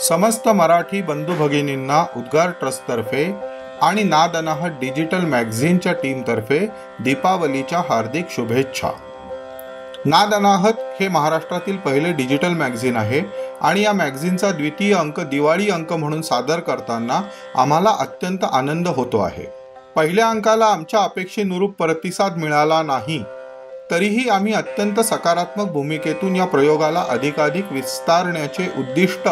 समस्त मराठी बंधू भगिनींना उद्गार ट्रस्टतर्फे आणि नाद अनाहत डिजिटल मॅगझिनच्या टीमतर्फे दीपावलीच्या हार्दिक शुभेच्छा। नाद अनाहत हे महाराष्ट्रातील पहिले डिजिटल मॅगझिन आहे आणि या मॅगझिनचा द्वितीय अंक दिवाळी अंक म्हणून सादर करताना आम्हाला अत्यंत आनंद होतो आहे। पहिल्या अंकाला आमच्या अपेक्षेनुरूप प्रतिसाद मिळाला नाही, तरीही आम्ही अत्यंत सकारात्मक भूमिकेतून या प्रयोगाला अधिकाधिक विस्तारण्याचे उद्दिष्ट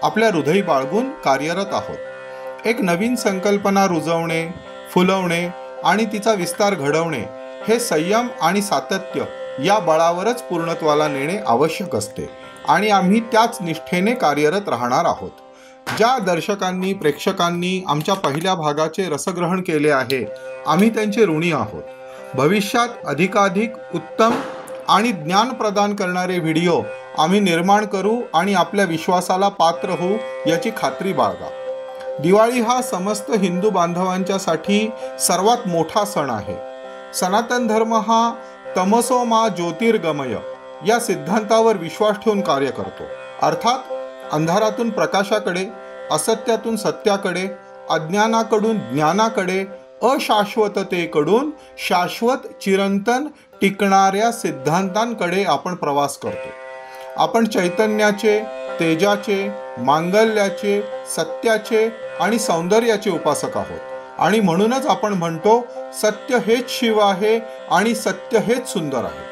आपल्या हृदयी बाळगून कार्यरत आहोत। एक नवीन संकल्पना रुजवणे, फुलवणे आणि तिचा विस्तार घडवणे हे संयम आणि सातत्य या बळावरच पूर्णत्वाला नेणे आवश्यक असते आणि आम्ही त्याच निष्ठेने कार्यरत राहणार आहोत। ज्या दर्शकांनी प्रेक्षकांनी आमच्या पहिल्या भागाचे रसग्रहण केले आहे, आम्ही त्यांचे ऋणी आहोत। भविष्यात अधिकाधिक उत्तम आणि ज्ञान प्रदान करणारे व्हिडिओ आम्ही निर्माण करू आणि आपल्या विश्वासाला पात्र होऊ याची खात्री बाळगा। दिवाळी हा समस्त हिंदू बांधवांच्यासाठी सर्वात मोठा सण आहे। सनातन धर्म हा तमसो मा ज्योतिर्गमय या सिद्धांतावर विश्वास ठेवून कार्य करतो। अर्थात अंधारातून प्रकाशाकडे, असत्यातून सत्याकडे, अज्ञानाकडून ज्ञानाकडे, अशाश्वततेकडून शाश्वत चिरंतन टिकणाऱ्या सिद्धांतांकडे आपण प्रवास करतो। आपण चैतन्याचे, तेजाचे, मांगल्याचे, सत्याचे आणि सौंदर्याचे उपासक आहोत आणि म्हणूनच आपण म्हणतो सत्य हेच शिव आहे आणि सत्य हेच सुंदर आहे।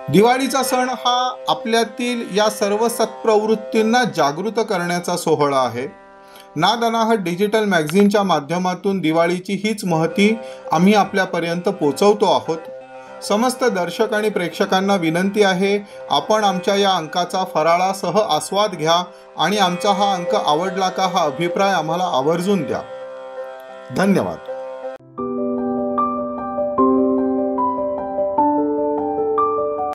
दिवाळीचा सण हा आपल्यातील या सर्व सत्प्रवृत्तींना जागृत करण्याचा सोहळा आहे। नाद अनाहत डिजिटल मॅगझिनच्या माध्यमातून दिवाळीची हीच महती आम्ही आपल्यापर्यंत पोचवतो आहोत। समस्त दर्शक आणि प्रेक्षकांना विनंती आहे, आपण आमच्या या अंकाचा फराळासह आस्वाद घ्या आणि आमचा हा अंक आवडला का हा अभिप्राय आम्हाला आवर्जून द्या। धन्यवाद।